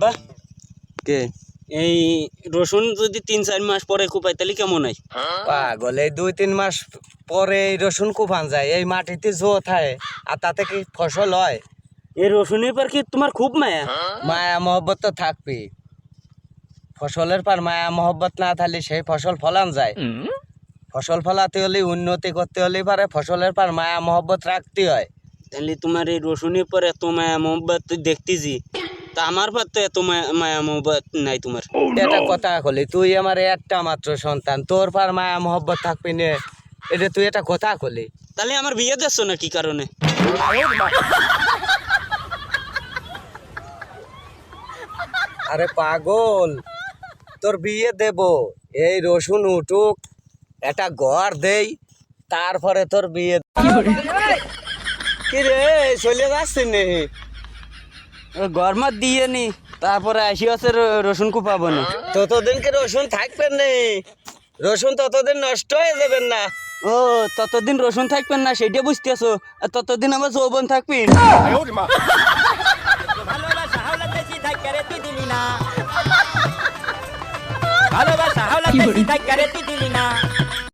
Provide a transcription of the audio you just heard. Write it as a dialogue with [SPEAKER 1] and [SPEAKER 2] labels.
[SPEAKER 1] আব্বা
[SPEAKER 2] কে
[SPEAKER 1] এই রসুন যদি 3-4 মাস পরে কুপাই তাহলে কেমন হয়?
[SPEAKER 2] পাগল, এই 2-3 মাস পরে এই রসুন কুফান যায়, এই মাটিতে জো থাকে আর তাতে কি ফসল হয়?
[SPEAKER 1] এই রসুনের পর কি তোমার খুব মায়া?
[SPEAKER 2] মায়া মহব্বত তো থাকবি, ফসলের পর মায়া মহব্বত না থাকলে সেই ফসল ফলান যায়। ফসল ফলাতে হলে, উন্নতি করতে হলে পারে ফসলের পর মায়া মহব্বত রাখতে হয়।
[SPEAKER 1] তাহলে তোমার এই রসুনের পর এত মায়া মোহব্বত দেখতেছি, তা আমার পর তো এত মায়া মোহব্বত নাই তোমার।
[SPEAKER 2] এটা কথা কলি, তুই আমার একটা মাত্র সন্তান, তোর পর মায়া মহব্বত থাকবি না, এটা তুই এটা কথা কলি?
[SPEAKER 1] তাহলে আমার বিয়ে দিচ্ছ না কি কারণে?
[SPEAKER 2] আরে পাগল, তোর বিয়ে দেব, এই রসুন উঠুক, একটা ঘর দেই, তারপরে তোর বিয়ে। কি রে, চলে যাচ্ছি নে?
[SPEAKER 1] গরমাত দিয়ে নি, তারপরে আসি আছে রসুন কুপাবো না।
[SPEAKER 2] ততদিনকে রসুন থাকবেন না, রসুন ততদিন নষ্ট হয়ে যাবেন না।
[SPEAKER 1] ও, ততদিন রসুন থাকবেন না সেটা বুঝতেছো, আর ততদিন আমার যৌবন থাকবি।
[SPEAKER 3] ভালোবাসা হাওলা বেশি ধাক্কারে তুই দিলি না, ভালোবাসা হাওলা বেশি ধাক্কারে তুই দিলি না।